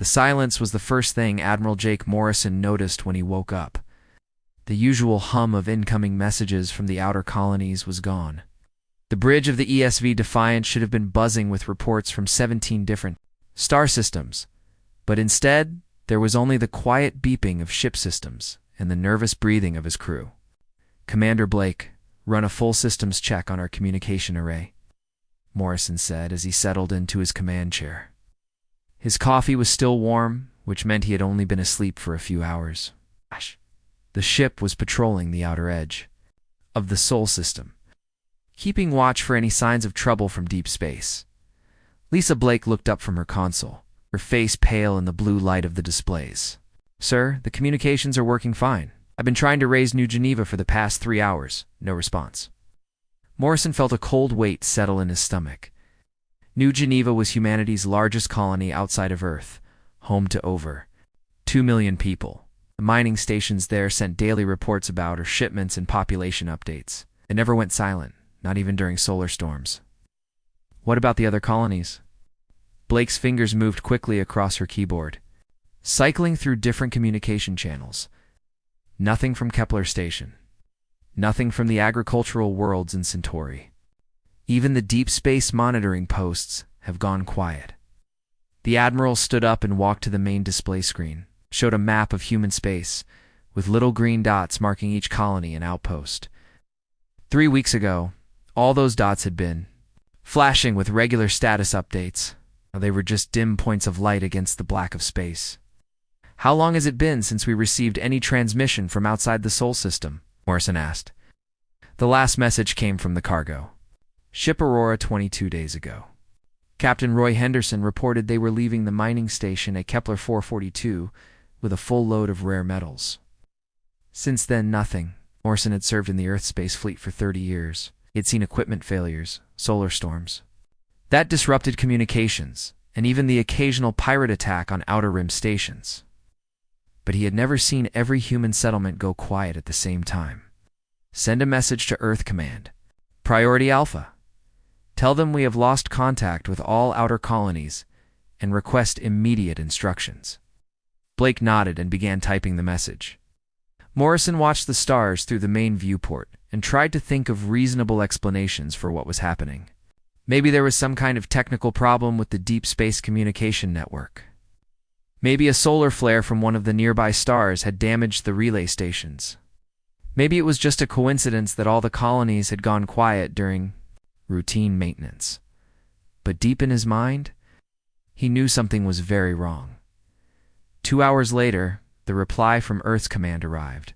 The silence was the first thing Admiral Jake Morrison noticed when he woke up. The usual hum of incoming messages from the outer colonies was gone. The bridge of the ESV Defiant should have been buzzing with reports from 17 different star systems, but instead there was only the quiet beeping of ship systems and the nervous breathing of his crew. "Commander Blake, run a full systems check on our communication array," Morrison said as he settled into his command chair. His coffee was still warm, which meant he had only been asleep for a few hours. The ship was patrolling the outer edge of the Sol system, keeping watch for any signs of trouble from deep space. Lisa Blake looked up from her console, her face pale in the blue light of the displays. "Sir, the communications are working fine. I've been trying to raise New Geneva for the past 3 hours. No response." Morrison felt a cold weight settle in his stomach. New Geneva was humanity's largest colony outside of Earth, home to over 2 million people. The mining stations there sent daily reports about her shipments and population updates. It never went silent, not even during solar storms. "What about the other colonies?" Blake's fingers moved quickly across her keyboard, cycling through different communication channels. Nothing from Kepler Station. Nothing from the agricultural worlds in Centauri. Even the deep space monitoring posts have gone quiet. The Admiral stood up and walked to the main display screen, showed a map of human space, with little green dots marking each colony and outpost. 3 weeks ago, all those dots had been flashing with regular status updates. Now they were just dim points of light against the black of space. "How long has it been since we received any transmission from outside the Sol system?" Morrison asked. The last message came from the cargo. "Ship Aurora 22 days ago. Captain Roy Henderson reported they were leaving the mining station at Kepler 442 with a full load of rare metals." Since then, nothing. Morrison had served in the Earth Space Fleet for 30 years. He had seen equipment failures, solar storms. That disrupted communications, and even the occasional pirate attack on Outer Rim stations. But he had never seen every human settlement go quiet at the same time. "Send a message to Earth Command. Priority Alpha. Tell them we have lost contact with all outer colonies and request immediate instructions." Blake nodded and began typing the message. Morrison watched the stars through the main viewport and tried to think of reasonable explanations for what was happening. Maybe there was some kind of technical problem with the deep space communication network. Maybe a solar flare from one of the nearby stars had damaged the relay stations. Maybe it was just a coincidence that all the colonies had gone quiet during routine maintenance. But deep in his mind, he knew something was very wrong. 2 hours later, the reply from Earth's command arrived.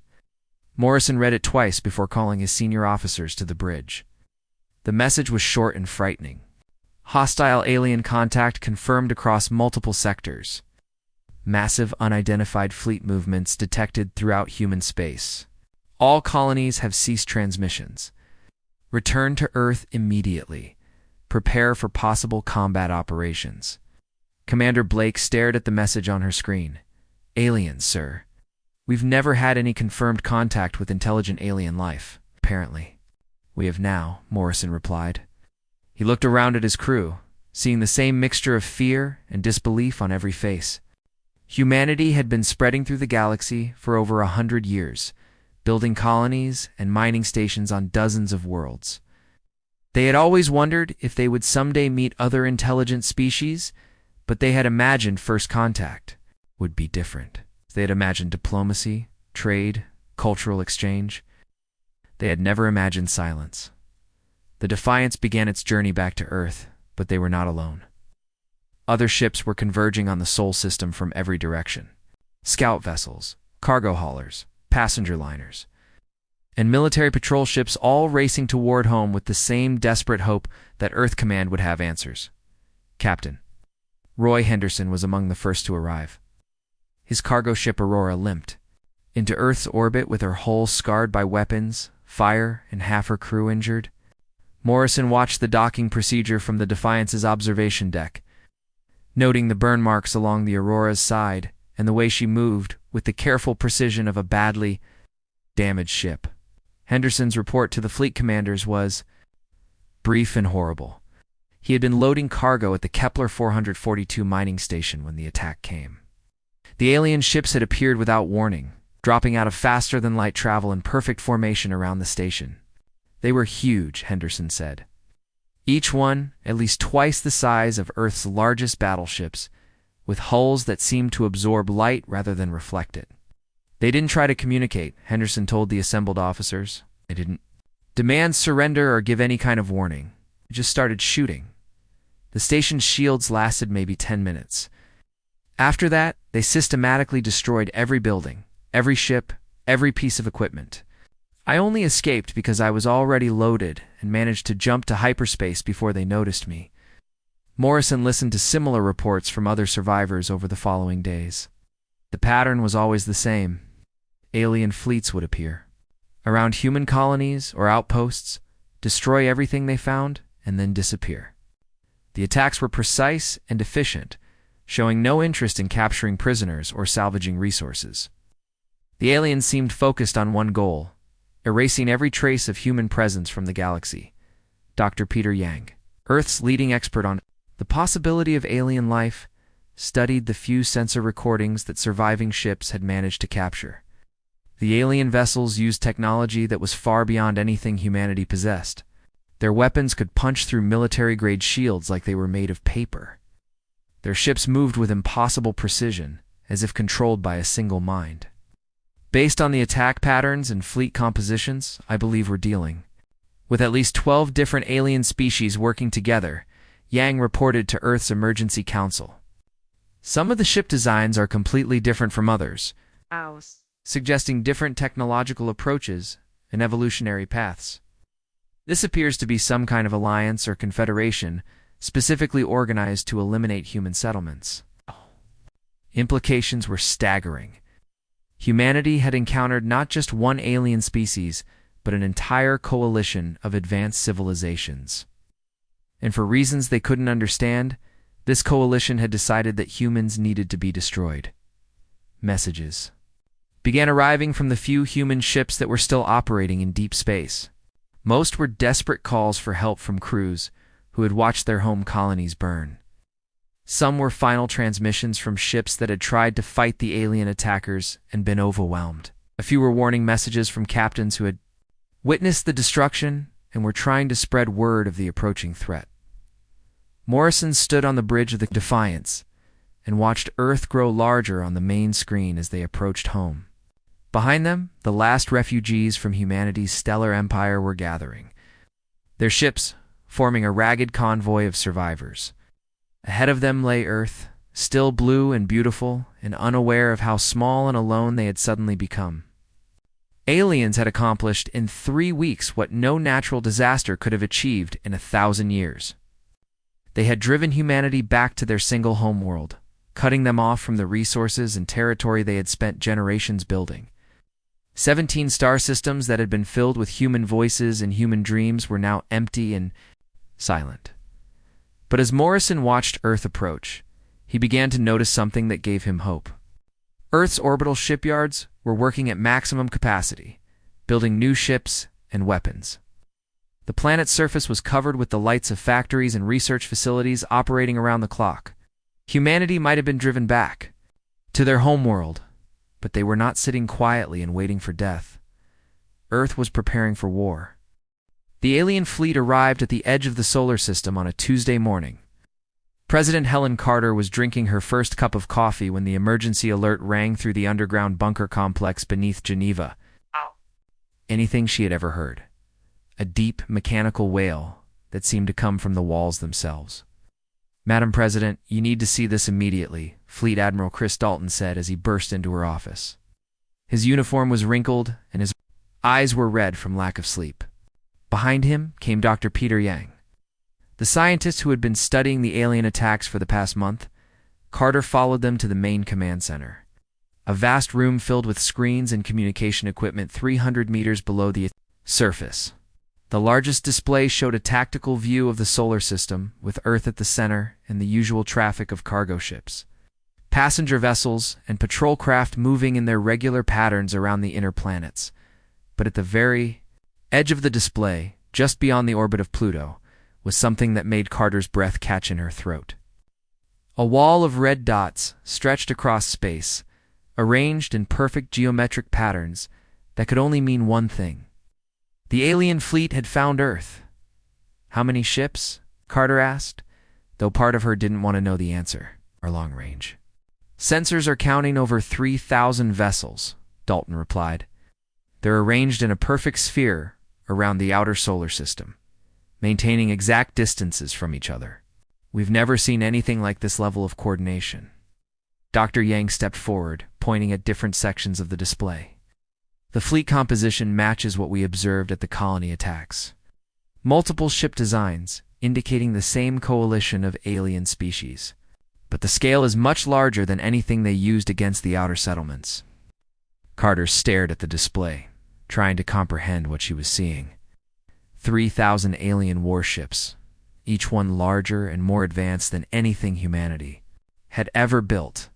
Morrison read it twice before calling his senior officers to the bridge. The message was short and frightening. Hostile alien contact confirmed across multiple sectors. Massive unidentified fleet movements detected throughout human space. All colonies have ceased transmissions. Return to Earth immediately. Prepare for possible combat operations. Commander Blake stared at the message on her screen. "Aliens, sir. We've never had any confirmed contact with intelligent alien life, apparently." "We have now," Morrison replied. He looked around at his crew, seeing the same mixture of fear and disbelief on every face. Humanity had been spreading through the galaxy for over 100 years, building colonies and mining stations on dozens of worlds. They had always wondered if they would someday meet other intelligent species, but they had imagined first contact would be different. They had imagined diplomacy, trade, cultural exchange. They had never imagined silence. The Defiance began its journey back to Earth, but they were not alone. Other ships were converging on the Sol system from every direction. Scout vessels, cargo haulers, passenger liners, and military patrol ships all racing toward home with the same desperate hope that Earth Command would have answers. Captain Roy Henderson was among the first to arrive. His cargo ship Aurora limped into Earth's orbit with her hull scarred by weapons, fire, and half her crew injured. Morrison watched the docking procedure from the Defiance's observation deck, noting the burn marks along the Aurora's side and the way she moved with the careful precision of a badly damaged ship. Henderson's report to the fleet commanders was brief and horrible. He had been loading cargo at the Kepler 442 mining station when the attack came. The alien ships had appeared without warning, dropping out of faster-than-light travel in perfect formation around the station. They were huge, Henderson said. Each one at least twice the size of Earth's largest battleships, with hulls that seemed to absorb light rather than reflect it. They didn't try to communicate, Henderson told the assembled officers. They didn't demand surrender or give any kind of warning. They just started shooting. The station's shields lasted maybe 10 minutes. After that, they systematically destroyed every building, every ship, every piece of equipment. I only escaped because I was already loaded and managed to jump to hyperspace before they noticed me. Morrison listened to similar reports from other survivors over the following days. The pattern was always the same. Alien fleets would appear around human colonies or outposts, destroy everything they found, and then disappear. The attacks were precise and efficient, showing no interest in capturing prisoners or salvaging resources. The aliens seemed focused on one goal: erasing every trace of human presence from the galaxy. Dr. Peter Yang, Earth's leading expert on the possibility of alien life, studied the few sensor recordings that surviving ships had managed to capture. The alien vessels used technology that was far beyond anything humanity possessed. Their weapons could punch through military-grade shields like they were made of paper. Their ships moved with impossible precision, as if controlled by a single mind. Based on the attack patterns and fleet compositions, I believe we're dealing with at least 12 different alien species working together, Yang reported to Earth's Emergency Council. Some of the ship designs are completely different from others, suggesting different technological approaches and evolutionary paths. This appears to be some kind of alliance or confederation specifically organized to eliminate human settlements. Implications were staggering. Humanity had encountered not just one alien species, but an entire coalition of advanced civilizations. And for reasons they couldn't understand, this coalition had decided that humans needed to be destroyed. Messages began arriving from the few human ships that were still operating in deep space. Most were desperate calls for help from crews who had watched their home colonies burn. Some were final transmissions from ships that had tried to fight the alien attackers and been overwhelmed. A few were warning messages from captains who had witnessed the destruction and were trying to spread word of the approaching threat. Morrison stood on the bridge of the Defiance and watched Earth grow larger on the main screen as they approached home. Behind them, the last refugees from humanity's stellar empire were gathering, their ships forming a ragged convoy of survivors. Ahead of them lay Earth, still blue and beautiful, and unaware of how small and alone they had suddenly become. Aliens had accomplished in 3 weeks what no natural disaster could have achieved in 1,000 years. They had driven humanity back to their single homeworld, cutting them off from the resources and territory they had spent generations building. 17 star systems that had been filled with human voices and human dreams were now empty and silent. But as Morrison watched Earth approach, he began to notice something that gave him hope. Earth's orbital shipyards were working at maximum capacity, building new ships and weapons. The planet's surface was covered with the lights of factories and research facilities operating around the clock. Humanity might have been driven back to their homeworld, but they were not sitting quietly and waiting for death. Earth was preparing for war. The alien fleet arrived at the edge of the solar system on a Tuesday morning. President Helen Carter was drinking her first cup of coffee when the emergency alert rang through the underground bunker complex beneath Geneva. Anything she had ever heard. A deep, mechanical wail that seemed to come from the walls themselves. "Madam President, you need to see this immediately," Fleet Admiral Chris Dalton said as he burst into her office. His uniform was wrinkled and his eyes were red from lack of sleep. Behind him came Dr. Peter Yang, the scientist who had been studying the alien attacks for the past month. Carter followed them to the main command center, a vast room filled with screens and communication equipment 300 meters below the surface. The largest display showed a tactical view of the solar system, with Earth at the center and the usual traffic of cargo ships, passenger vessels, and patrol craft moving in their regular patterns around the inner planets. But at the very edge of the display, just beyond the orbit of Pluto, was something that made Carter's breath catch in her throat. A wall of red dots stretched across space, arranged in perfect geometric patterns that could only mean one thing. The alien fleet had found Earth. How many ships? Carter asked, though part of her didn't want to know the answer. Our long range. Sensors are counting over 3,000 vessels, Dalton replied. They're arranged in a perfect sphere around the outer solar system, maintaining exact distances from each other. We've never seen anything like this level of coordination. Dr. Yang stepped forward, pointing at different sections of the display. The fleet composition matches what we observed at the colony attacks. Multiple ship designs, indicating the same coalition of alien species. But the scale is much larger than anything they used against the outer settlements. Carter stared at the display, trying to comprehend what she was seeing. 3,000 alien warships, each one larger and more advanced than anything humanity had ever built.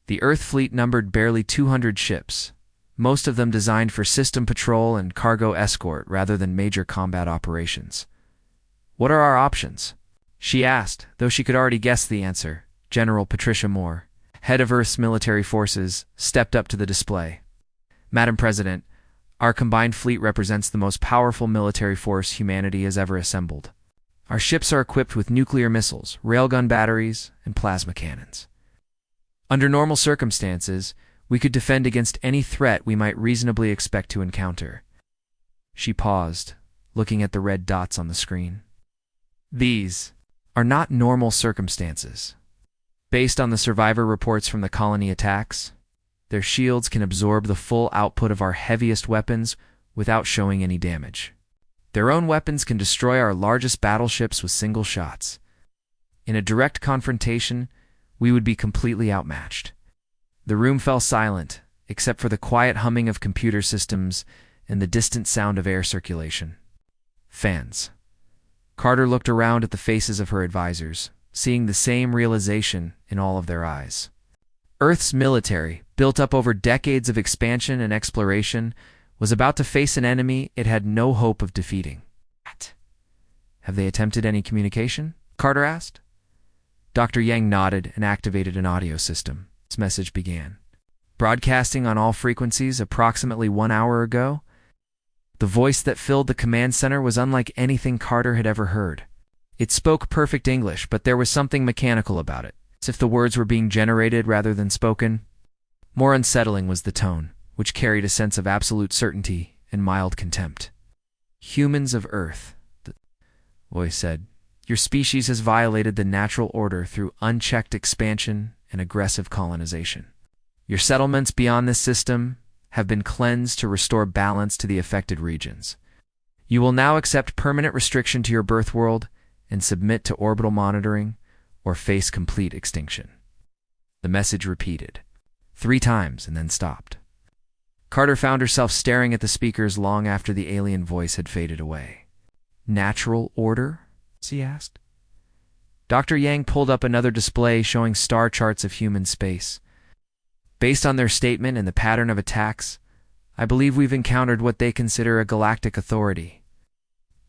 The Earth fleet numbered barely 200 ships, most of them designed for system patrol and cargo escort rather than major combat operations. What are our options? She asked, though she could already guess the answer. General Patricia Moore, head of Earth's military forces, stepped up to the display. Madam President, our combined fleet represents the most powerful military force humanity has ever assembled. Our ships are equipped with nuclear missiles, railgun batteries, and plasma cannons. Under normal circumstances, we could defend against any threat we might reasonably expect to encounter. She paused, looking at the red dots on the screen. These are not normal circumstances. Based on the survivor reports from the colony attacks, their shields can absorb the full output of our heaviest weapons without showing any damage. Their own weapons can destroy our largest battleships with single shots. In a direct confrontation, we would be completely outmatched. The room fell silent, except for the quiet humming of computer systems and the distant sound of air circulation. Fans. Carter looked around at the faces of her advisors, seeing the same realization in all of their eyes. Earth's military, built up over decades of expansion and exploration, was about to face an enemy it had no hope of defeating. Have they attempted any communication? Carter asked. Dr. Yang nodded and activated an audio system. Its message began. Broadcasting on all frequencies approximately 1 hour ago, the voice that filled the command center was unlike anything Carter had ever heard. It spoke perfect English, but there was something mechanical about it, as if the words were being generated rather than spoken. More unsettling was the tone, which carried a sense of absolute certainty and mild contempt. Humans of Earth, the voice said, your species has violated the natural order through unchecked expansion and aggressive colonization. Your settlements beyond this system have been cleansed to restore balance to the affected regions. You will now accept permanent restriction to your birth world and submit to orbital monitoring or face complete extinction. The message repeated 3 times and then stopped. Carter found herself staring at the speakers long after the alien voice had faded away. Natural order? She asked. Dr. Yang pulled up another display showing star charts of human space. Based on their statement and the pattern of attacks, I believe we've encountered what they consider a galactic authority.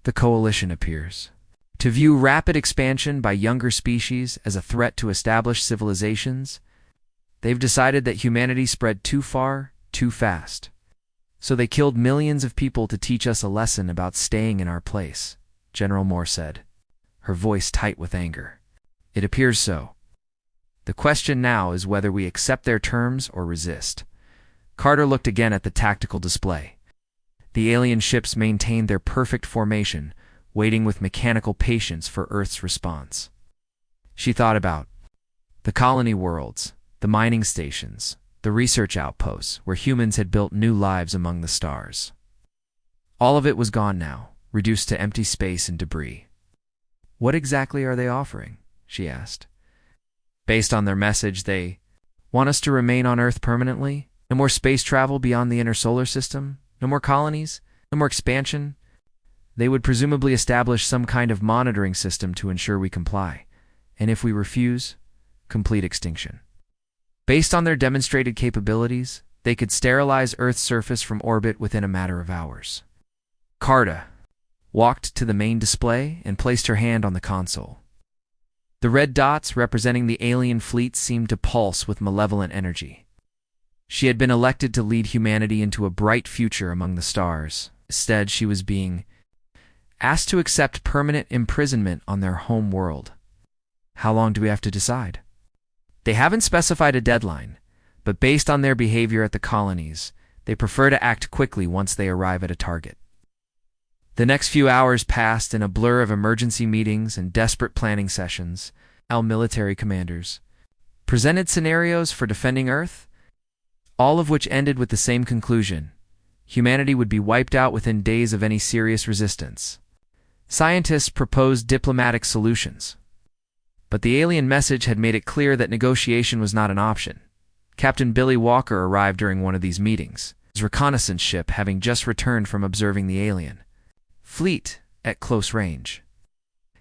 The coalition appears to view rapid expansion by younger species as a threat to established civilizations. They've decided that humanity spread too far, too fast. So they killed millions of people to teach us a lesson about staying in our place, General Moore said, her voice tight with anger. It appears so. The question now is whether we accept their terms or resist. Carter looked again at the tactical display. The alien ships maintained their perfect formation, waiting with mechanical patience for Earth's response. She thought about the colony worlds, the mining stations, the research outposts where humans had built new lives among the stars. All of it was gone now, reduced to empty space and debris. What exactly are they offering? She asked. Based on their message, they want us to remain on Earth permanently, no more space travel beyond the inner solar system, no more colonies, no more expansion. They would presumably establish some kind of monitoring system to ensure we comply, and if we refuse, complete extinction. Based on their demonstrated capabilities, they could sterilize Earth's surface from orbit within a matter of hours. Carter, walked to the main display and placed her hand on the console. The red dots representing the alien fleet seemed to pulse with malevolent energy. She had been elected to lead humanity into a bright future among the stars. Instead, she was being asked to accept permanent imprisonment on their home world. How long do we have to decide? They haven't specified a deadline, but based on their behavior at the colonies, they prefer to act quickly once they arrive at a target. The next few hours passed in a blur of emergency meetings and desperate planning sessions. Our military commanders presented scenarios for defending Earth, all of which ended with the same conclusion: humanity would be wiped out within days of any serious resistance. Scientists proposed diplomatic solutions, but the alien message had made it clear that negotiation was not an option. Captain Billy Walker arrived during one of these meetings, his reconnaissance ship having just returned from observing the alien fleet at close range.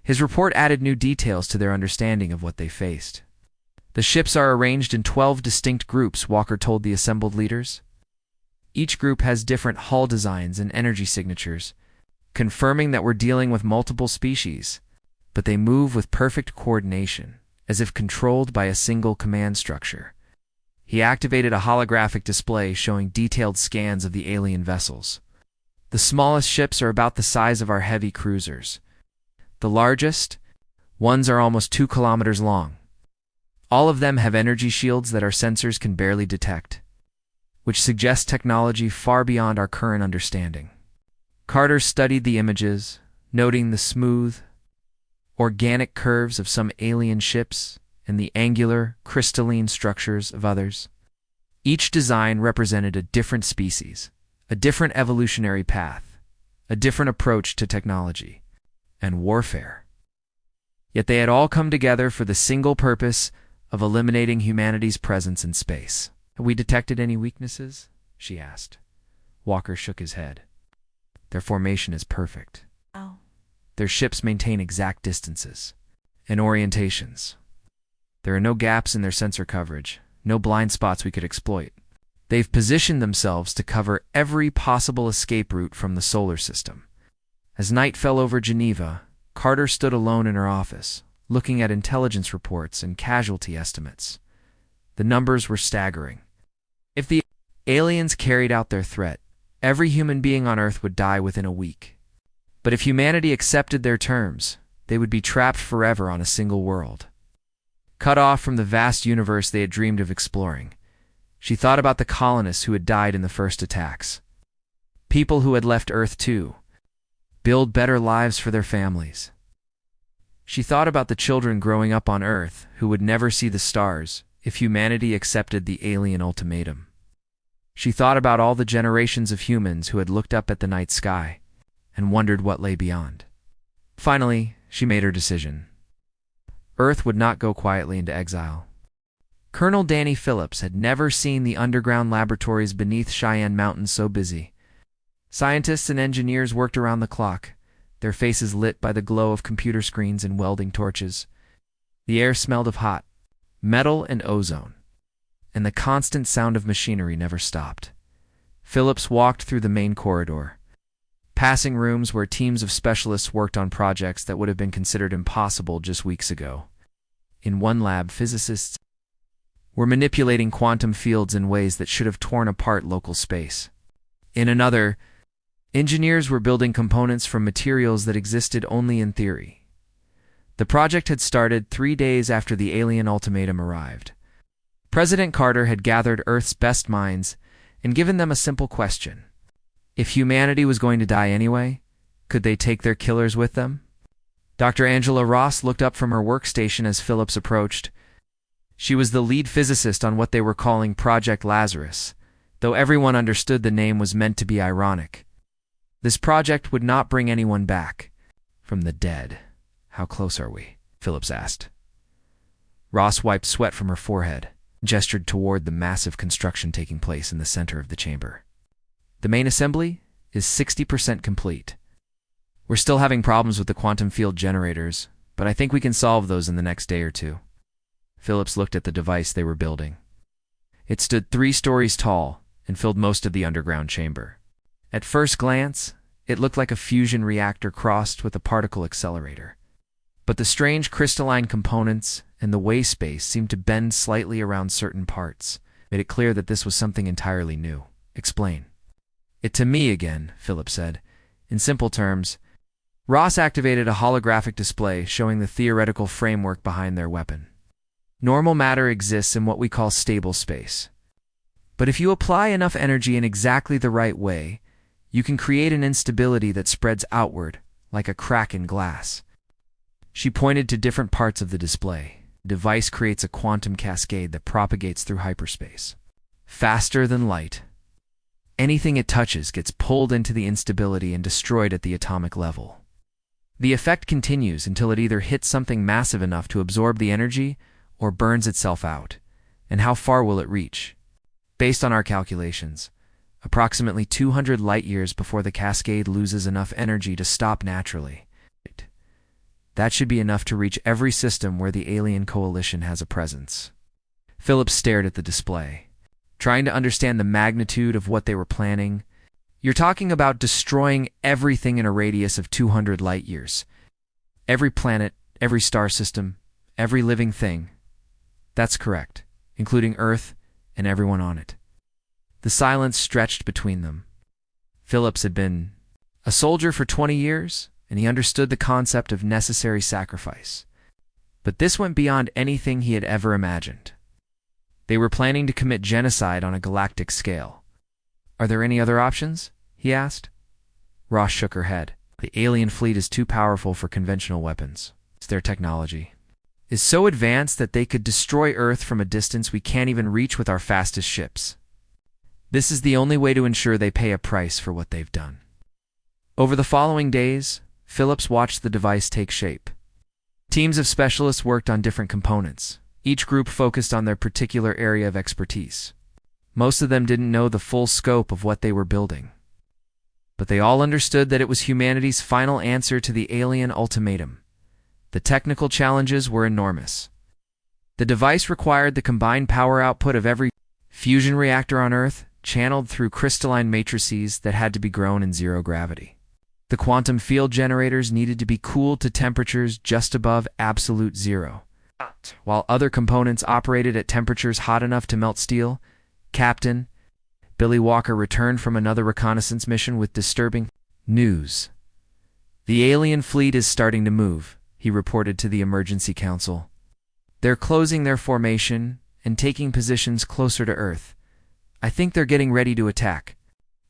His report added new details to their understanding of what they faced. The ships are arranged in 12 distinct groups, Walker told the assembled leaders. Each group has different hull designs and energy signatures, confirming that we're dealing with multiple species, but they move with perfect coordination, as if controlled by a single command structure. He activated a holographic display showing detailed scans of the alien vessels. The smallest ships are about the size of our heavy cruisers. The largest ones are almost 2 kilometers long. All of them have energy shields that our sensors can barely detect, which suggests technology far beyond our current understanding. Carter studied the images, noting the smooth, organic curves of some alien ships and the angular, crystalline structures of others. Each design represented a different species, a different evolutionary path, a different approach to technology and warfare. Yet they had all come together for the single purpose of eliminating humanity's presence in space. Have we detected any weaknesses? She asked. Walker shook his head. Their formation is perfect. Oh. Their ships maintain exact distances and orientations. There are no gaps in their sensor coverage, no blind spots we could exploit. They've positioned themselves to cover every possible escape route from the solar system. As night fell over Geneva, Carter stood alone in her office, looking at intelligence reports and casualty estimates. The numbers were staggering. If the aliens carried out their threat, every human being on Earth would die within a week. But if humanity accepted their terms, they would be trapped forever on a single world, cut off from the vast universe they had dreamed of exploring. She thought about the colonists who had died in the first attacks, people who had left Earth to build better lives for their families. She thought about the children growing up on Earth who would never see the stars if humanity accepted the alien ultimatum. She thought about all the generations of humans who had looked up at the night sky and wondered what lay beyond. Finally, she made her decision. Earth would not go quietly into exile. Colonel Danny Phillips had never seen the underground laboratories beneath Cheyenne Mountain so busy. Scientists and engineers worked around the clock, their faces lit by the glow of computer screens and welding torches. The air smelled of hot metal and ozone, and the constant sound of machinery never stopped. Phillips walked through the main corridor, passing rooms where teams of specialists worked on projects that would have been considered impossible just weeks ago. In one lab, physicists were manipulating quantum fields in ways that should have torn apart local space. In another, engineers were building components from materials that existed only in theory. The project had started 3 days after the alien ultimatum arrived. President Carter had gathered Earth's best minds and given them a simple question. If humanity was going to die anyway, could they take their killers with them? Dr. Angela Ross looked up from her workstation as Phillips approached. She was the lead physicist on what they were calling Project Lazarus, though everyone understood the name was meant to be ironic. This project would not bring anyone back from the dead. How close are we? Phillips asked. Ross wiped sweat from her forehead and gestured toward the massive construction taking place in the center of the chamber. The main assembly is 60% complete. We're still having problems with the quantum field generators, but I think we can solve those in the next day or two. Phillips looked at the device they were building. It stood 3 stories tall and filled most of the underground chamber. At first glance, It looked like a fusion reactor crossed with a particle accelerator. But the strange crystalline components and the way space seemed to bend slightly around certain parts, made it clear that this was something entirely new. Explain. It to me again, Philip said. In simple terms, Ross activated a holographic display showing the theoretical framework behind their weapon. Normal matter exists in what we call stable space. But if you apply enough energy in exactly the right way, you can create an instability that spreads outward, like a crack in glass. She pointed to different parts of the display. The device creates a quantum cascade that propagates through hyperspace. Faster than light. Anything it touches gets pulled into the instability and destroyed at the atomic level. The effect continues until it either hits something massive enough to absorb the energy or burns itself out. And how far will it reach? Based on our calculations, approximately 200 light-years before the cascade loses enough energy to stop naturally. That should be enough to reach every system where the alien coalition has a presence. Philip stared at the display, trying to understand the magnitude of what they were planning. You're talking about destroying everything in a radius of 200 light-years. Every planet, every star system, every living thing. That's correct, including Earth and everyone on it. The silence stretched between them. Phillips had been a soldier for 20 years, and he understood the concept of necessary sacrifice. But this went beyond anything he had ever imagined. They were planning to commit genocide on a galactic scale. Are there any other options? He asked. Ross shook her head. The alien fleet is too powerful for conventional weapons. It's their technology is so advanced that they could destroy Earth from a distance we can't even reach with our fastest ships. This is the only way to ensure they pay a price for what they've done. Over the following days, Phillips watched the device take shape. Teams of specialists worked on different components. Each group focused on their particular area of expertise. Most of them didn't know the full scope of what they were building. But they all understood that it was humanity's final answer to the alien ultimatum. The technical challenges were enormous. The device required the combined power output of every fusion reactor on Earth, channeled through crystalline matrices that had to be grown in zero gravity. The quantum field generators needed to be cooled to temperatures just above absolute zero. While other components operated at temperatures hot enough to melt steel, Captain Billy Walker returned from another reconnaissance mission with disturbing news. The alien fleet is starting to move, he reported to the Emergency Council. They're closing their formation and taking positions closer to Earth. I think they're getting ready to attack.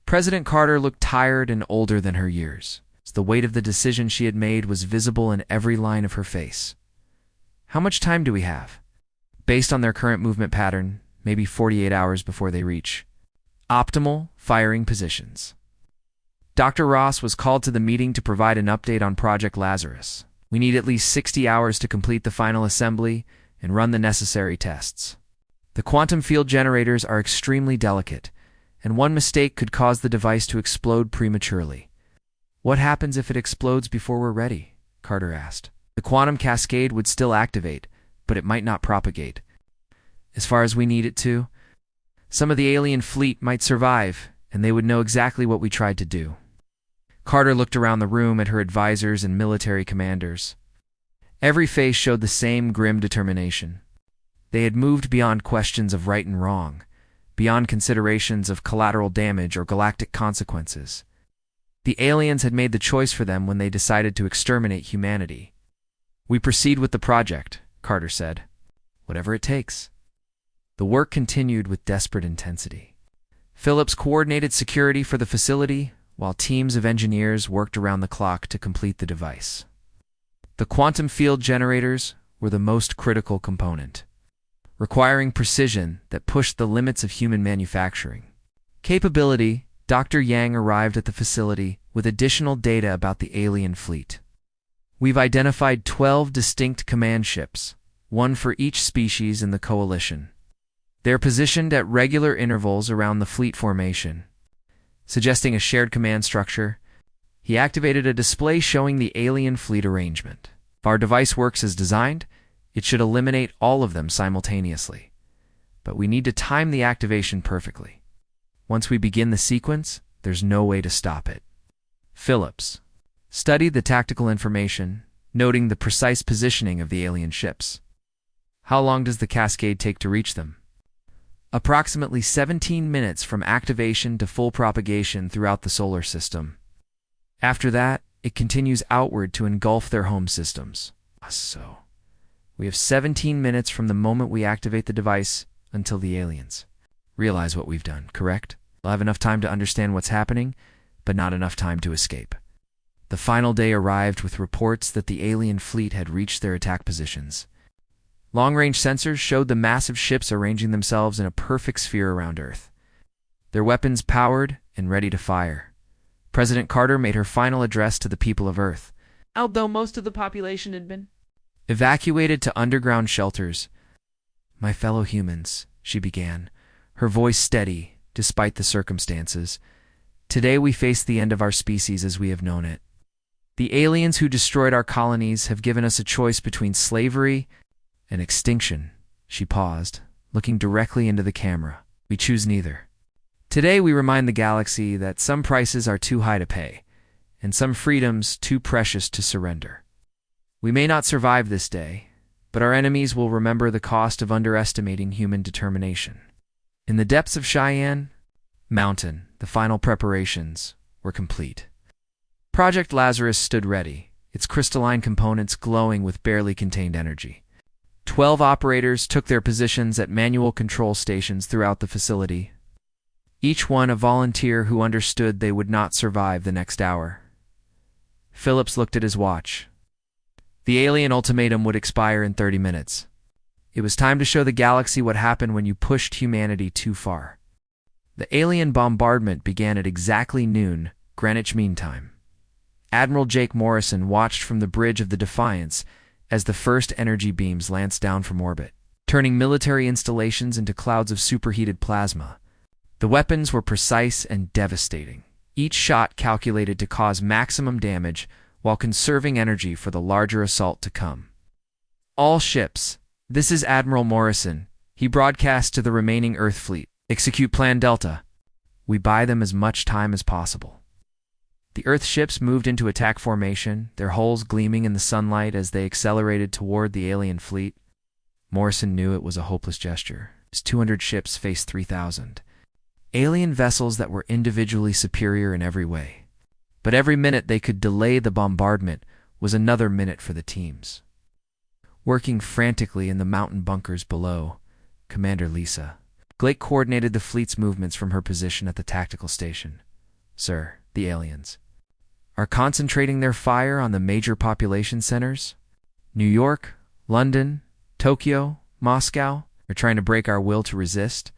President Carter looked tired and older than her years. The weight of the decision she had made was visible in every line of her face. How much time do we have? Based on their current movement pattern, maybe 48 hours before they reach optimal firing positions. Dr. Ross was called to the meeting to provide an update on Project Lazarus. We need at least 60 hours to complete the final assembly and run the necessary tests. The quantum field generators are extremely delicate, and one mistake could cause the device to explode prematurely. What happens if it explodes before we're ready? Carter asked. The quantum cascade would still activate, but it might not propagate. As far as we need it to, some of the alien fleet might survive, and they would know exactly what we tried to do. Carter looked around the room at her advisors and military commanders. Every face showed the same grim determination. They had moved beyond questions of right and wrong, beyond considerations of collateral damage or galactic consequences. The aliens had made the choice for them when they decided to exterminate humanity. We proceed with the project, Carter said. Whatever it takes. The work continued with desperate intensity. Phillips coordinated security for the facility, while teams of engineers worked around the clock to complete the device. The quantum field generators were the most critical component, requiring precision that pushed the limits of human manufacturing. Capability. Dr. Yang arrived at the facility with additional data about the alien fleet. We've identified 12 distinct command ships, one for each species in the coalition. They're positioned at regular intervals around the fleet formation, suggesting a shared command structure. He activated a display showing the alien fleet arrangement. If our device works as designed, it should eliminate all of them simultaneously. But we need to time the activation perfectly. Once we begin the sequence, there's no way to stop it. Phillips studied the tactical information, noting the precise positioning of the alien ships. How long does the cascade take to reach them? Approximately 17 minutes from activation to full propagation throughout the solar system. After that, it continues outward to engulf their home systems. So, we have 17 minutes from the moment we activate the device until the aliens realize what we've done, correct? We'll have enough time to understand what's happening, but not enough time to escape. The final day arrived with reports that the alien fleet had reached their attack positions. Long-range sensors showed the massive ships arranging themselves in a perfect sphere around Earth, their weapons powered and ready to fire. President Carter made her final address to the people of Earth. Although most of the population had been evacuated to underground shelters. My fellow humans, she began, her voice steady despite the circumstances. Today we face the end of our species as we have known it. The aliens who destroyed our colonies have given us a choice between slavery and extinction. She paused, looking directly into the camera. We choose neither. Today we remind the galaxy that some prices are too high to pay, and some freedoms too precious to surrender. We may not survive this day, but our enemies will remember the cost of underestimating human determination. In the depths of Cheyenne Mountain, the final preparations were complete. Project Lazarus stood ready, its crystalline components glowing with barely contained energy. 12 operators took their positions at manual control stations throughout the facility, each one a volunteer who understood they would not survive the next hour. Phillips looked at his watch. The alien ultimatum would expire in 30 minutes. It was time to show the galaxy what happened when you pushed humanity too far. The alien bombardment began at exactly noon, Greenwich Mean Time. Admiral Jake Morrison watched from the bridge of the Defiance as the first energy beams lanced down from orbit, turning military installations into clouds of superheated plasma. The weapons were precise and devastating, each shot calculated to cause maximum damage while conserving energy for the larger assault to come. All ships, this is Admiral Morrison. He broadcast to the remaining Earth fleet. Execute Plan Delta. We buy them as much time as possible. The Earth ships moved into attack formation, their hulls gleaming in the sunlight as they accelerated toward the alien fleet. Morrison knew it was a hopeless gesture. His 200 ships faced 3,000. Alien vessels that were individually superior in every way. But every minute they could delay the bombardment was another minute for the teams. Working frantically in the mountain bunkers below, Commander Lisa Glake coordinated the fleet's movements from her position at the tactical station. Sir, the aliens are concentrating their fire on the major population centers. New York, London, Tokyo, Moscow are trying to break our will to resist.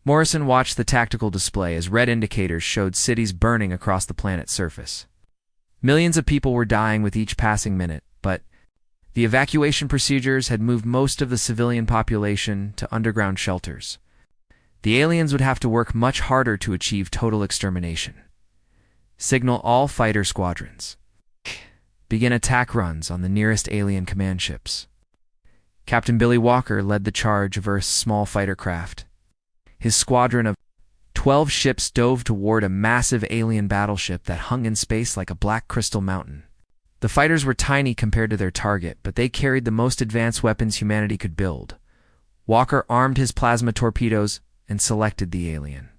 Morrison watched the tactical display as red indicators showed cities burning across the planet's surface. Millions of people were dying with each passing minute, but the evacuation procedures had moved most of the civilian population to underground shelters. The aliens would have to work much harder to achieve total extermination. Signal all fighter squadrons. Begin attack runs on the nearest alien command ships. Captain Billy Walker led the charge of Earth's small fighter craft. His squadron of 12 ships dove toward a massive alien battleship that hung in space like a black crystal mountain. The fighters were tiny compared to their target, but they carried the most advanced weapons humanity could build. Walker armed his plasma torpedoes and selected the alien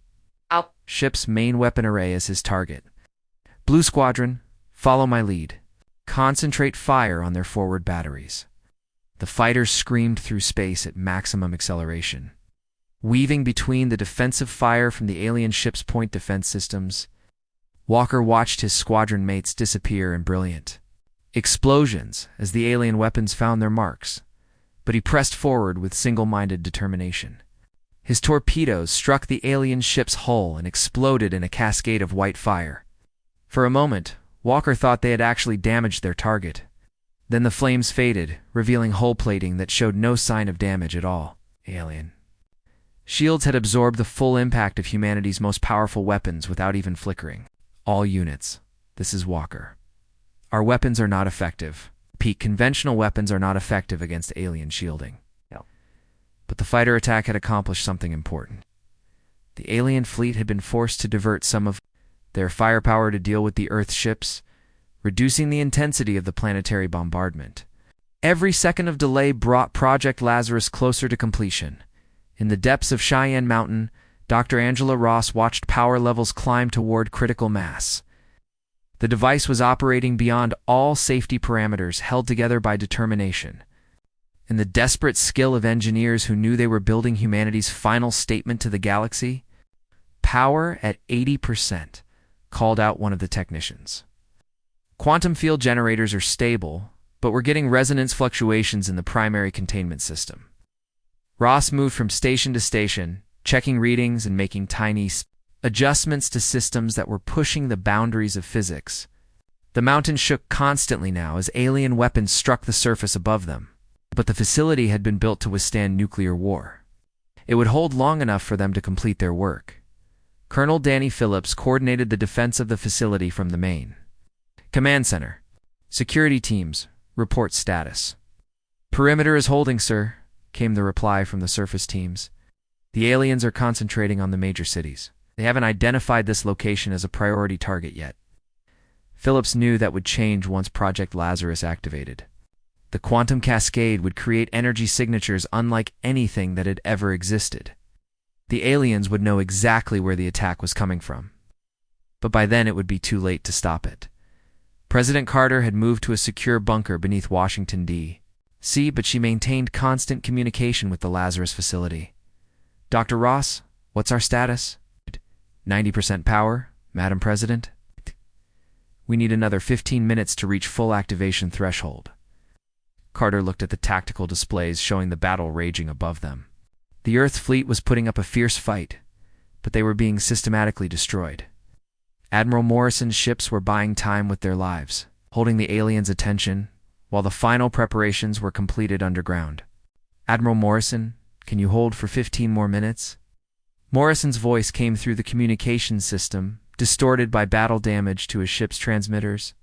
ship's main weapon array as his target. Blue Squadron, follow my lead. Concentrate fire on their forward batteries. The fighters screamed through space at maximum acceleration, weaving between the defensive fire from the alien ship's point defense systems. Walker watched his squadron mates disappear in brilliant explosions as the alien weapons found their marks, but he pressed forward with single-minded determination. His torpedoes struck the alien ship's hull and exploded in a cascade of white fire. For a moment, Walker thought they had actually damaged their target. Then the flames faded, revealing hull plating that showed no sign of damage at all. Alien shields had absorbed the full impact of humanity's most powerful weapons without even flickering. All units, this is Walker. Our weapons are not effective. Peak conventional weapons are not effective against alien shielding. No. But the fighter attack had accomplished something important. The alien fleet had been forced to divert some of their firepower to deal with the Earth ships, reducing the intensity of the planetary bombardment. Every second of delay brought Project Lazarus closer to completion. In the depths of Cheyenne Mountain, Dr. Angela Ross watched power levels climb toward critical mass. The device was operating beyond all safety parameters, held together by determination. And the desperate skill of engineers who knew they were building humanity's final statement to the galaxy. "Power at 80%, called out one of the technicians. "Quantum field generators are stable, but we're getting resonance fluctuations in the primary containment system." Ross moved from station to station, checking readings and making tiny adjustments to systems that were pushing the boundaries of physics. The mountain shook constantly now as alien weapons struck the surface above them, but the facility had been built to withstand nuclear war. It would hold long enough for them to complete their work. Colonel Danny Phillips coordinated the defense of the facility from the main command center. "Security teams, report status." "Perimeter is holding, sir," came the reply from the surface teams. "The aliens are concentrating on the major cities. They haven't identified this location as a priority target yet." Phillips knew that would change once Project Lazarus activated. The quantum cascade would create energy signatures unlike anything that had ever existed. The aliens would know exactly where the attack was coming from. But by then it would be too late to stop it. President Carter had moved to a secure bunker beneath Washington, D.C., but she maintained constant communication with the Lazarus facility. "Dr. Ross, what's our status?" 90% power, Madam President." "We need another 15 minutes to reach full activation threshold." Carter looked at the tactical displays showing the battle raging above them. The Earth fleet was putting up a fierce fight, but they were being systematically destroyed. Admiral Morrison's ships were buying time with their lives, holding the aliens' attention, while the final preparations were completed underground. "Admiral Morrison, can you hold for 15 more minutes?" Morrison's voice came through the communications system, distorted by battle damage to his ship's transmitters.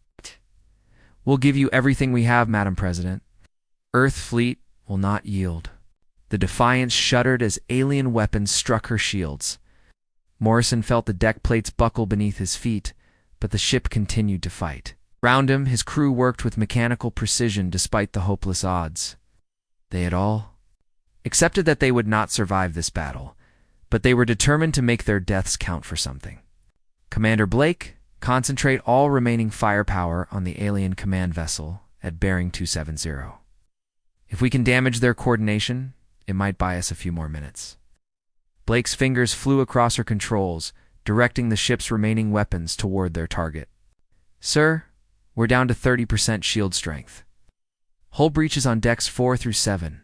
"We'll give you everything we have, Madam President. Earth fleet will not yield." The Defiance shuddered as alien weapons struck her shields. Morrison felt the deck plates buckle beneath his feet, but the ship continued to fight. Round him, his crew worked with mechanical precision despite the hopeless odds. They had all accepted that they would not survive this battle, but they were determined to make their deaths count for something. "Commander Blake, concentrate all remaining firepower on the alien command vessel at bearing 270. If we can damage their coordination, it might buy us a few more minutes." Blake's fingers flew across her controls, directing the ship's remaining weapons toward their target. "Sir, we're down to 30% shield strength. Hull breaches on decks 4 through 7.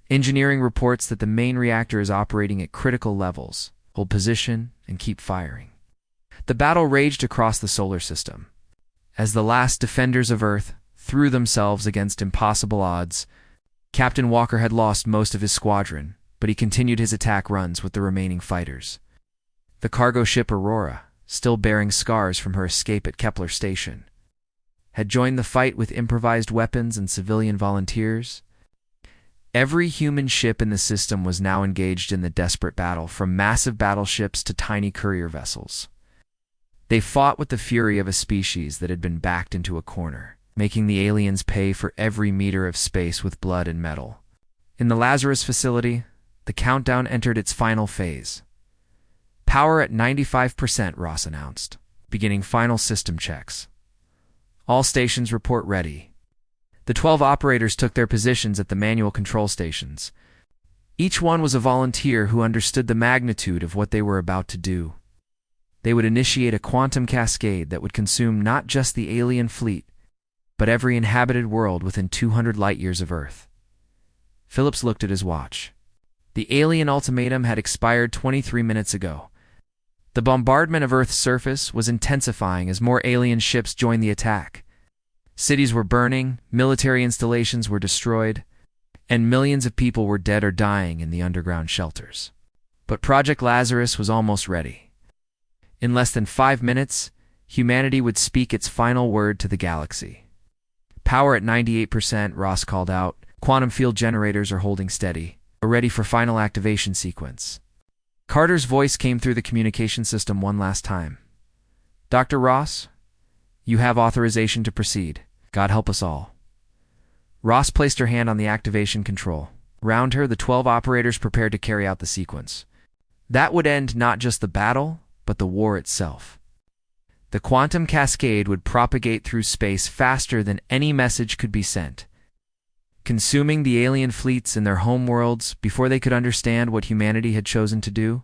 Engineering reports that the main reactor is operating at critical levels. Hold position and keep firing." The battle raged across the solar system. As the last defenders of Earth threw themselves against impossible odds, Captain Walker had lost most of his squadron, but he continued his attack runs with the remaining fighters. The cargo ship Aurora, still bearing scars from her escape at Kepler Station, had joined the fight with improvised weapons and civilian volunteers. Every human ship in the system was now engaged in the desperate battle, from massive battleships to tiny courier vessels. They fought with the fury of a species that had been backed into a corner, making the aliens pay for every meter of space with blood and metal. In the Lazarus facility, the countdown entered its final phase. "Power at 95%, Ross announced, beginning final system checks. All stations report ready." The 12 operators took their positions at the manual control stations. Each one was a volunteer who understood the magnitude of what they were about to do. They would initiate a quantum cascade that would consume not just the alien fleet, but every inhabited world within 200 light-years of Earth. Phillips looked at his watch. The alien ultimatum had expired 23 minutes ago. The bombardment of Earth's surface was intensifying as more alien ships joined the attack. Cities were burning, military installations were destroyed, and millions of people were dead or dying in the underground shelters. But Project Lazarus was almost ready. In less than 5 minutes, humanity would speak its final word to the galaxy. "Power at 98%, Ross called out. "Quantum field generators are holding steady. We're ready for final activation sequence." Carter's voice came through the communication system one last time. Dr. Ross, you have authorization to proceed. God help us all. Ross placed her hand on the activation control. Around her, the 12 operators prepared to carry out the sequence. That would end not just the battle, but the war itself. The quantum cascade would propagate through space faster than any message could be sent, consuming the alien fleets in their homeworlds before they could understand what humanity had chosen to do.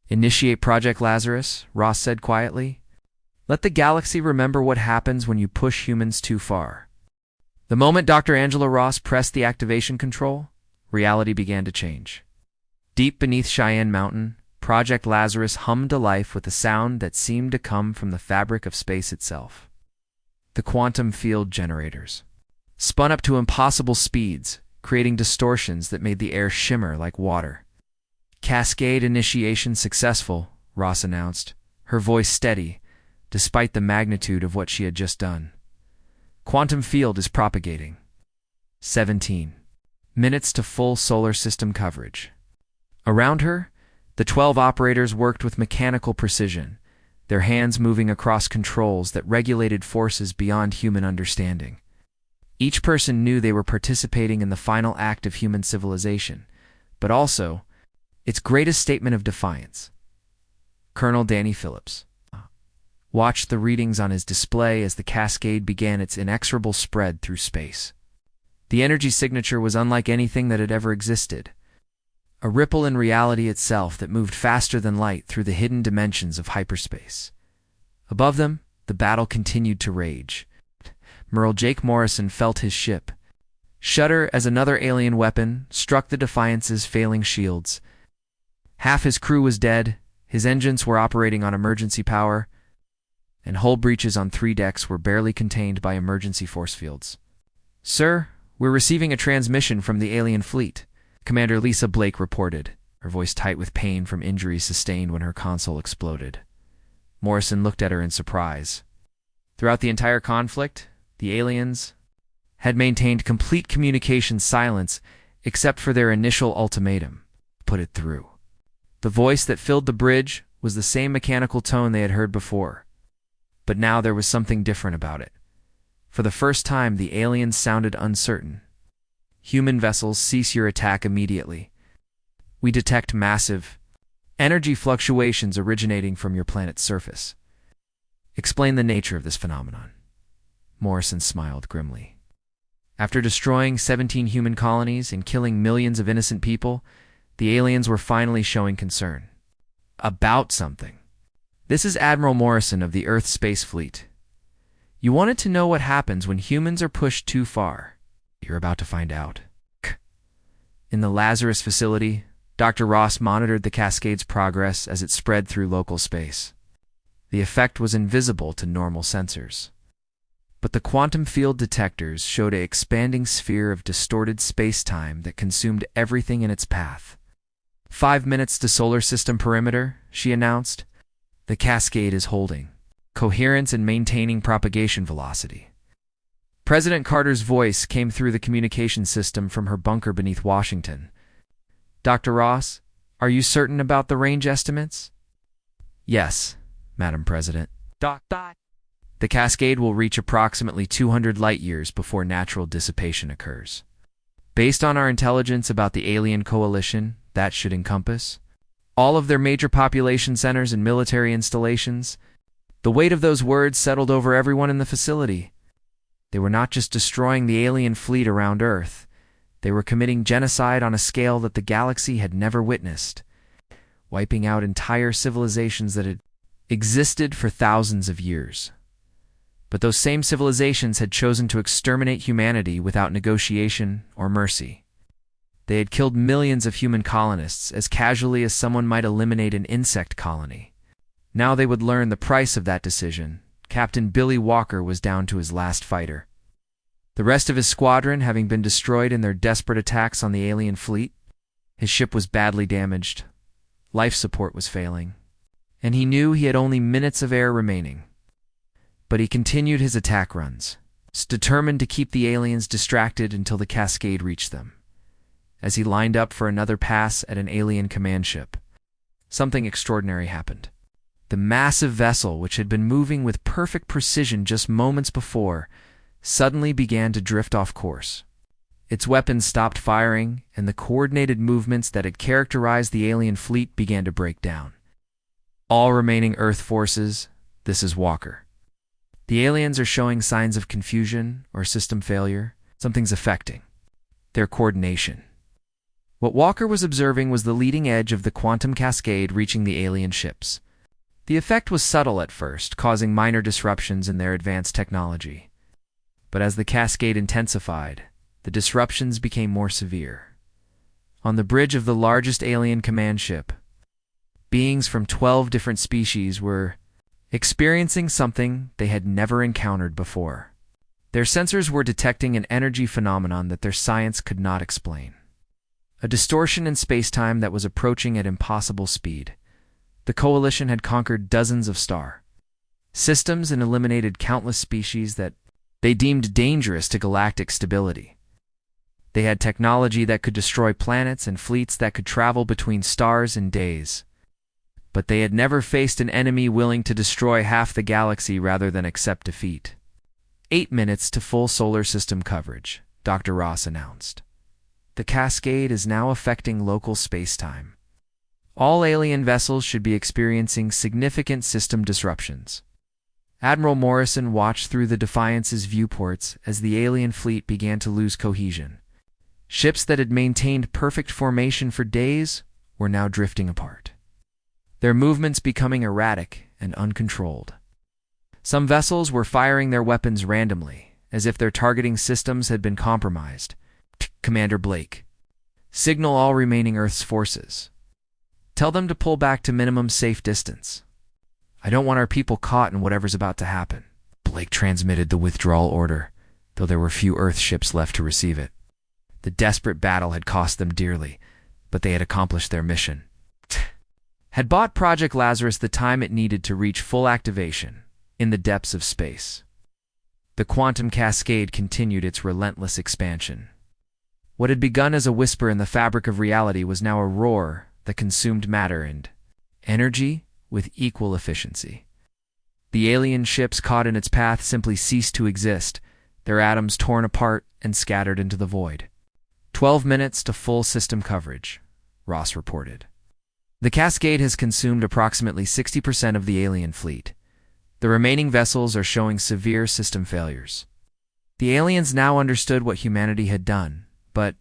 Initiate Project Lazarus, Ross said quietly. Let the galaxy remember what happens when you push humans too far. The moment Dr. Angela Ross pressed the activation control, reality began to change. Deep beneath Cheyenne Mountain, Project Lazarus hummed to life with a sound that seemed to come from the fabric of space itself. The quantum field generators spun up to impossible speeds, creating distortions that made the air shimmer like water. Cascade initiation successful, Ross announced, her voice steady, despite the magnitude of what she had just done. Quantum field is propagating. 17 minutes to full solar system coverage. Around her, the 12 operators worked with mechanical precision, their hands moving across controls that regulated forces beyond human understanding. Each person knew they were participating in the final act of human civilization, but also its greatest statement of defiance. Colonel Danny Phillips watched the readings on his display as the cascade began its inexorable spread through space. The energy signature was unlike anything that had ever existed, a ripple in reality itself that moved faster than light through the hidden dimensions of hyperspace. Above them, the battle continued to rage. Admiral Jake Morrison felt his ship shudder as another alien weapon struck the Defiance's failing shields. Half his crew was dead, his engines were operating on emergency power, and hull breaches on 3 decks were barely contained by emergency force fields. "Sir, we're receiving a transmission from the alien fleet," Commander Lisa Blake reported, her voice tight with pain from injuries sustained when her console exploded. Morrison looked at her in surprise. Throughout the entire conflict, the aliens had maintained complete communication silence except for their initial ultimatum: put it through. The voice that filled the bridge was the same mechanical tone they had heard before, but now there was something different about it. For the first time, the aliens sounded uncertain. "Human vessels, cease your attack immediately. We detect massive energy fluctuations originating from your planet's surface. Explain the nature of this phenomenon." Morrison smiled grimly. After destroying 17 human colonies and killing millions of innocent people, the aliens were finally showing concern about something. "This is Admiral Morrison of the Earth Space Fleet. You wanted to know what happens when humans are pushed too far. You're about to find out." In the Lazarus facility, Dr. Ross monitored the cascade's progress as it spread through local space. The effect was invisible to normal sensors, but the quantum field detectors showed an expanding sphere of distorted space-time that consumed everything in its path. 5 minutes to solar system perimeter, she announced. The cascade is holding coherence and maintaining propagation velocity. President Carter's voice came through the communication system from her bunker beneath Washington. "Dr. Ross, are you certain about the range estimates?" "Yes, Madam President. The cascade will reach approximately 200 light-years before natural dissipation occurs. Based on our intelligence about the alien coalition, that should encompass all of their major population centers and military installations." The weight of those words settled over everyone in the facility. They were not just destroying the alien fleet around Earth. They were committing genocide on a scale that the galaxy had never witnessed, wiping out entire civilizations that had existed for thousands of years. But those same civilizations had chosen to exterminate humanity without negotiation or mercy. They had killed millions of human colonists as casually as someone might eliminate an insect colony. Now they would learn the price of that decision. Captain Billy Walker was down to his last fighter. The rest of his squadron having been destroyed in their desperate attacks on the alien fleet, his ship was badly damaged. Life support was failing, and he knew he had only minutes of air remaining. But he continued his attack runs, determined to keep the aliens distracted until the cascade reached them. As he lined up for another pass at an alien command ship, something extraordinary happened. The massive vessel, which had been moving with perfect precision just moments before, suddenly began to drift off course. Its weapons stopped firing, and the coordinated movements that had characterized the alien fleet began to break down. All remaining Earth forces, this is Walker. The aliens are showing signs of confusion or system failure. Something's affecting their coordination. What Walker was observing was the leading edge of the quantum cascade reaching the alien ships. The effect was subtle at first, causing minor disruptions in their advanced technology. But as the cascade intensified, the disruptions became more severe. On the bridge of the largest alien command ship, beings from 12 different species were experiencing something they had never encountered before. Their sensors were detecting an energy phenomenon that their science could not explain. A distortion in space-time that was approaching at impossible speed. The Coalition had conquered dozens of star systems and eliminated countless species that they deemed dangerous to galactic stability. They had technology that could destroy planets and fleets that could travel between stars in days. But they had never faced an enemy willing to destroy half the galaxy rather than accept defeat. 8 minutes to full solar system coverage, Dr. Ross announced. The cascade is now affecting local space-time. All alien vessels should be experiencing significant system disruptions. Admiral Morrison watched through the Defiance's viewports as the alien fleet began to lose cohesion. Ships that had maintained perfect formation for days were now drifting apart, their movements becoming erratic and uncontrolled. Some vessels were firing their weapons randomly, as if their targeting systems had been compromised. Commander Blake, signal all remaining Earth's forces. Tell them to pull back to minimum safe distance. I don't want our people caught in whatever's about to happen. Blake transmitted the withdrawal order, though there were few Earth ships left to receive it. The desperate battle had cost them dearly, but they had accomplished their mission. Had bought Project Lazarus the time it needed to reach full activation in the depths of space. The quantum cascade continued its relentless expansion. What had begun as a whisper in the fabric of reality was now a roar that consumed matter and energy with equal efficiency. The alien ships caught in its path simply ceased to exist, their atoms torn apart and scattered into the void. 12 minutes to full system coverage, Ross reported. The cascade has consumed approximately 60% of the alien fleet. The remaining vessels are showing severe system failures. The aliens now understood what humanity had done, but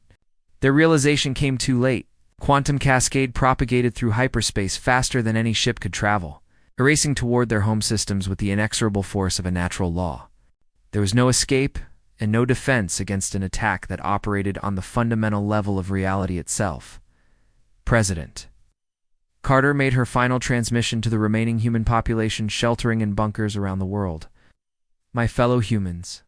their realization came too late. Quantum cascade propagated through hyperspace faster than any ship could travel, erasing toward their home systems with the inexorable force of a natural law. There was no escape and no defense against an attack that operated on the fundamental level of reality itself. President Carter made her final transmission to the remaining human population sheltering in bunkers around the world. My fellow humans,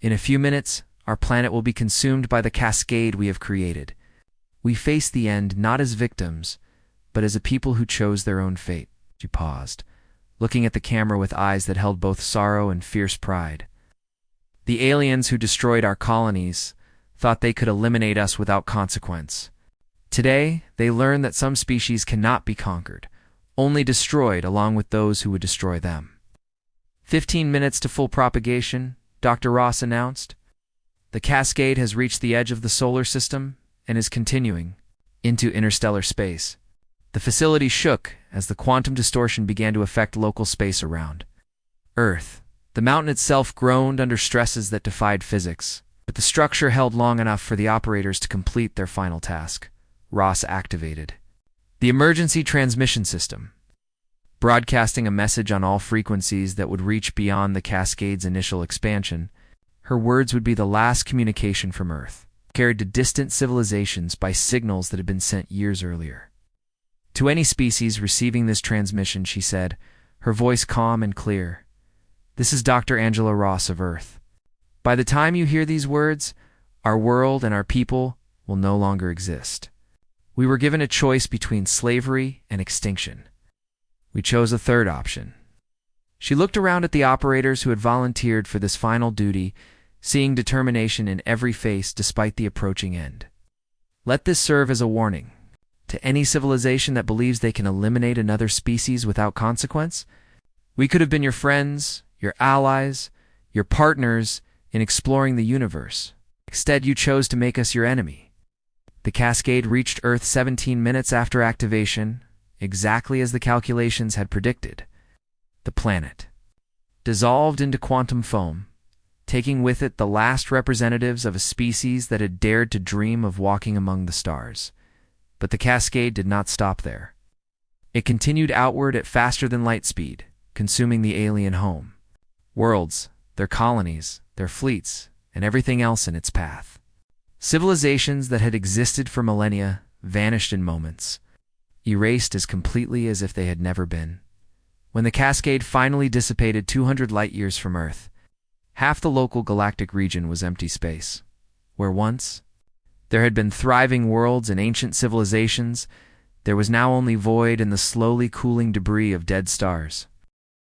in a few minutes, our planet will be consumed by the cascade we have created. We face the end not as victims, but as a people who chose their own fate. She paused, looking at the camera with eyes that held both sorrow and fierce pride. The aliens who destroyed our colonies thought they could eliminate us without consequence. Today, they learn that some species cannot be conquered, only destroyed along with those who would destroy them. 15 minutes to full propagation, Dr. Ross announced. The cascade has reached the edge of the solar system and is continuing into interstellar space. The facility shook as the quantum distortion began to affect local space around Earth. The mountain itself groaned under stresses that defied physics, but the structure held long enough for the operators to complete their final task. Ross activated the emergency transmission system, broadcasting a message on all frequencies that would reach beyond the cascade's initial expansion. Her words would be the last communication from Earth, carried to distant civilizations by signals that had been sent years earlier. To any species receiving this transmission, she said, her voice calm and clear, "This is Dr. Angela Ross of Earth. By the time you hear these words, our world and our people will no longer exist. We were given a choice between slavery and extinction. We chose a third option." She looked around at the operators who had volunteered for this final duty, seeing determination in every face despite the approaching end. "Let this serve as a warning. to any civilization that believes they can eliminate another species without consequence? We could have been your friends, your allies, your partners in exploring the universe. Instead, you chose to make us your enemy. The cascade reached Earth 17 minutes after activation, exactly as the calculations had predicted. The planet dissolved into quantum foam, taking with it the last representatives of a species that had dared to dream of walking among the stars. But the cascade did not stop there. It continued outward at faster than light speed, consuming the alien home, worlds, their colonies, their fleets, and everything else in its path. Civilizations that had existed for millennia vanished in moments, erased as completely as if they had never been. When the cascade finally dissipated 200 light-years from Earth, half the local galactic region was empty space, where once there had been thriving worlds and ancient civilizations. There was now only void and the slowly cooling debris of dead stars.